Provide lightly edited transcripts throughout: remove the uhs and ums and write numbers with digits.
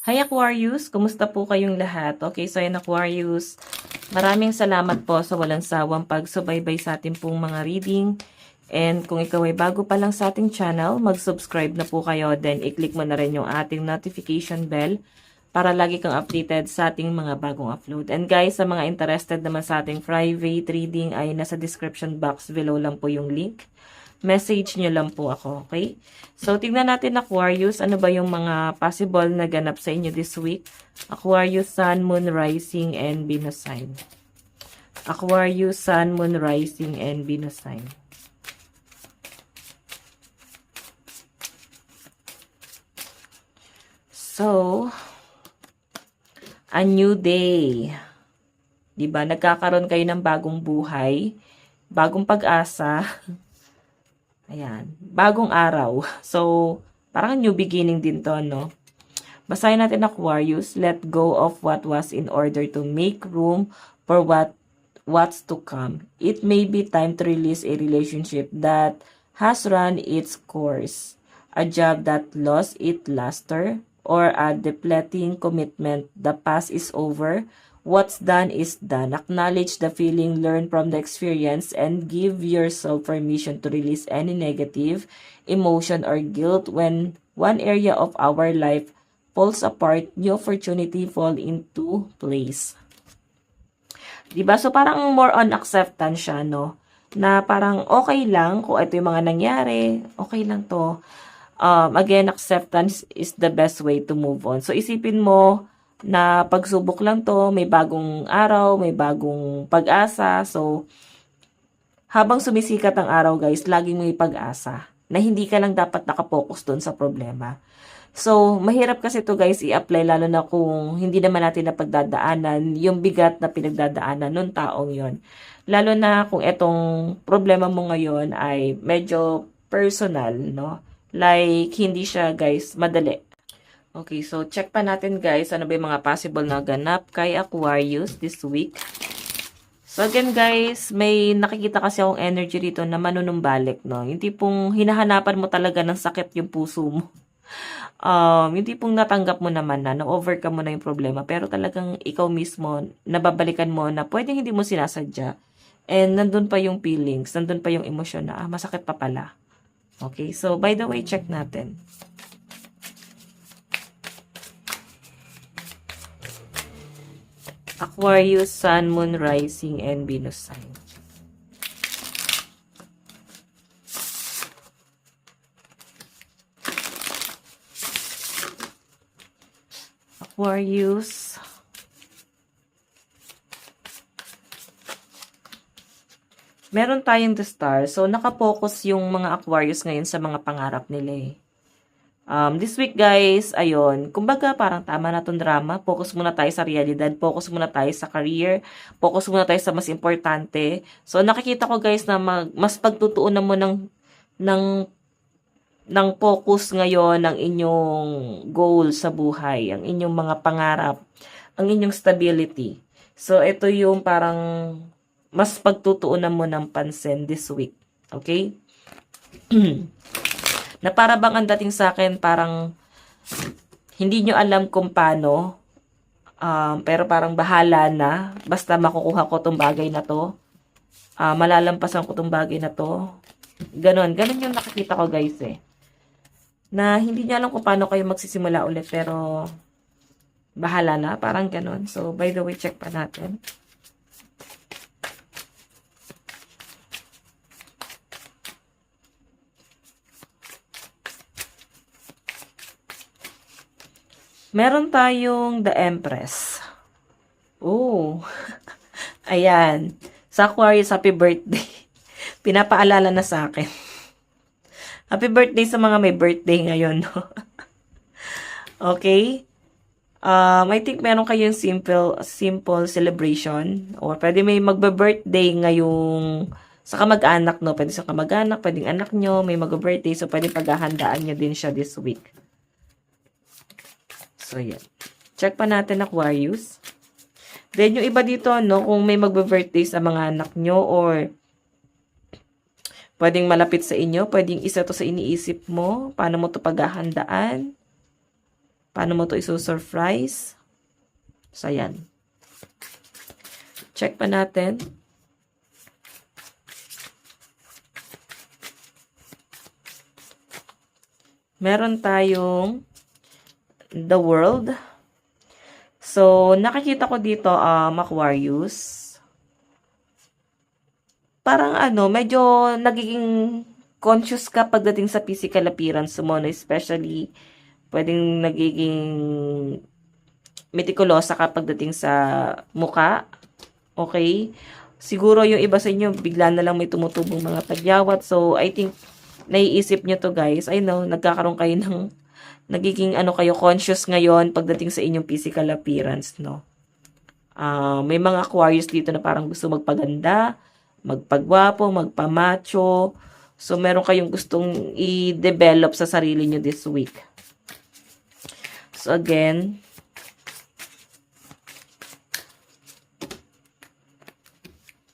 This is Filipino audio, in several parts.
Hi Aquarius! Kumusta po kayong lahat? Okay, so yan Aquarius. Maraming salamat po sa walang sawang pagsubaybay sa ating pong mga reading. And kung ikaw ay bago pa lang sa ating channel, mag-subscribe na po kayo. Then i-click mo na rin yung ating notification bell para lagi kang updated sa ating mga bagong upload. And guys, sa mga interested naman sa ating private reading ay nasa description box below lang po yung link. Message nyo lang po ako, okay? So, tignan natin Aquarius, ano ba yung mga possible na ganap sa inyo this week? Aquarius, Sun, Moon, Rising, and Venus sign. Aquarius, Sun, Moon, Rising, and Venus sign. So, a new day. Diba? Nagkakaroon kayo ng bagong buhay, bagong pag-asa. Ayan, bagong araw. So, parang new beginning din to, no? Basahin natin Aquarius, let go of what was in order to make room for what's to come. It may be time to release a relationship that has run its course, a job that lost its luster, or a depleting commitment. The past is over. What's done is done. Acknowledge the feeling, learn from the experience, and give yourself permission to release any negative emotion or guilt. When one area of our life falls apart, new opportunity fall into place. Diba? So, parang more on acceptance siya, no? Na parang okay lang kung ito yung mga nangyari, okay lang to. Again, acceptance is the best way to move on. So, isipin mo, na pagsubok lang to, may bagong araw, may bagong pag-asa. So, habang sumisikat ang araw guys, laging may pag-asa na hindi ka lang dapat nakapokus doon sa problema. So, mahirap kasi to guys i-apply lalo na kung hindi naman natin napagdadaanan yung bigat na pinagdadaanan nung taong yon. Lalo na kung etong problema mo ngayon ay medyo personal, no? Like, hindi siya guys madali. Okay, so check pa natin guys, ano ba yung mga possible na ganap kay Aquarius this week. So again guys, may nakikita kasi akong energy rito na manunumbalik, no? Yung tipong hinahanapan mo talaga ng sakit yung puso mo. Yung tipong natanggap mo naman na-overcome mo na yung problema, pero talagang ikaw mismo, nababalikan mo na pwedeng hindi mo sinasadya. And nandun pa yung feelings, nandun pa yung emosyon na, masakit pa pala. Okay, so by the way, check natin. Aquarius, Sun, Moon, Rising, and Venus sign. Aquarius. Meron tayong the star. So, nakapokus yung mga Aquarius ngayon sa mga pangarap nila eh. This week guys, ayun, kumbaga parang tama na tong drama, focus muna tayo sa realidad, focus muna tayo sa career, focus muna tayo sa mas importante. So nakikita ko guys na mas pagtutuunan mo ng focus ngayon ng inyong goal sa buhay, ang inyong mga pangarap, ang inyong stability. So ito yung parang mas pagtutuunan mo ng pansin this week. Okay? Na para bang ang dating sa akin, parang hindi nyo alam kung paano, pero parang bahala na, basta makukuha ko tong bagay na to, malalampasan ko tong bagay na to, ganon yung nakikita ko guys eh, na hindi nyo alam kung paano kayo magsisimula ulit, pero bahala na, parang ganon. So by the way, check pa natin. Meron tayong The Empress. Oh. Ayan. Sa Aquarius, happy birthday. Pinapaalala na sa akin. Happy birthday sa mga may birthday ngayon, no? Okay? I think meron kayong simple celebration. Or pwede may magbe-birthday ngayong sa kamag-anak, no? Pwede sa kamag-anak, pwedeng anak nyo, may magbe-birthday. So, pwede paghahandaan nyo din siya this week. So, yan. Check pa natin Aquarius. Then, yung iba dito, no, kung may magbe-birthday sa mga anak nyo or pwedeng malapit sa inyo, pwedeng isa to sa iniisip mo, paano mo to paghahandaan, Paano mo to isusurprise? So, ayan. Check pa natin. Meron tayong The World. So, nakikita ko dito, Aquarius. Parang medyo nagiging conscious ka pagdating sa physical appearance mo, no? Especially, pwedeng nagiging meticulosa ka pagdating sa muka. Okay? Siguro yung iba sa inyo, bigla na lang may tumutubong mga tagyawat. So, I think, naiisip nyo to guys. I know, nagkakaroon kayo ng, nagiging kayo conscious ngayon pagdating sa inyong physical appearance, no? May mga Aquarius dito na parang gusto magpaganda, magpagwapo, magpamacho. So, meron kayong gustong i-develop sa sarili nyo this week. So, again,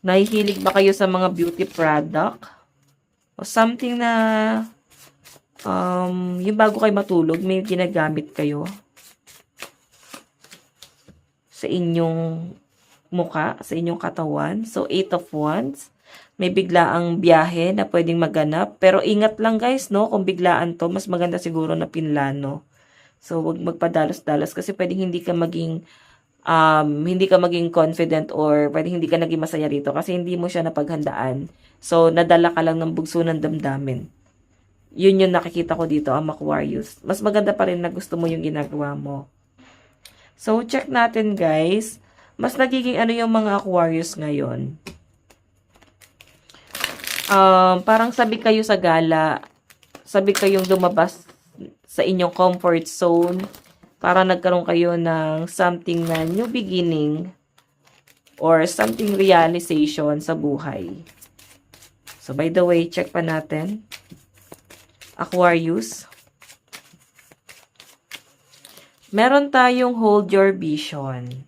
nahihilig ba kayo sa mga beauty product? O something na, yung bago kayo matulog, may ginagamit kayo sa inyong muka, sa inyong katawan. So, 8 of Wands. May biglaang biyahe na pwedeng maganap. Pero ingat lang guys, no? Kung biglaan to, mas maganda siguro na pinlano. So, wag magpadalos-dalos kasi pwedeng hindi ka maging confident or pwedeng hindi ka naging masaya rito kasi hindi mo siya napaghandaan. So, nadala ka lang ng bugso ng damdamin. Yun yung nakikita ko dito, Aquarius. Mas maganda pa rin na gusto mo yung ginagawa mo. So, check natin guys. Mas nagiging yung mga Aquarius ngayon. Parang sabi kayo sa gala, sabi kayong lumabas sa inyong comfort zone, para nagkaroon kayo ng something na new beginning or something realization sa buhay. So, by the way, check pa natin. Aquarius. Meron tayong hold your vision.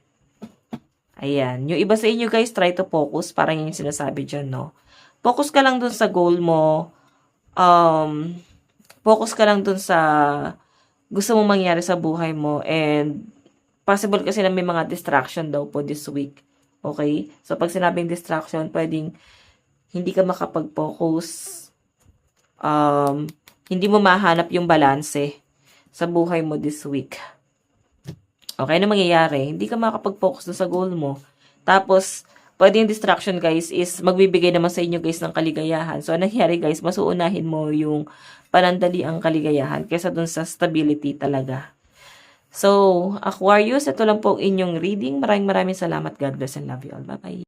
Ayan. Yung iba sa inyo guys, try to focus. Parang yung sinasabi dyan, no? Focus ka lang dun sa goal mo. Focus ka lang dun sa gusto mong mangyari sa buhay mo. And possible kasi na may mga distraction daw po this week. Okay? So, pag sinabing distraction, pwedeng hindi ka makapag-focus. Hindi mo mahanap yung balanse sa buhay mo this week. Okay, ano mangyayari? Hindi ka makapag-focus sa goal mo. Tapos, pwede yung distraction guys is magbibigay naman sa inyo guys ng kaligayahan. So, anong nangyari guys? Mas uunahin mo yung panandali ang kaligayahan kaysa dun sa stability talaga. So, Aquarius, ito lang po inyong reading. Maraming salamat. God bless and love you all. Bye-bye.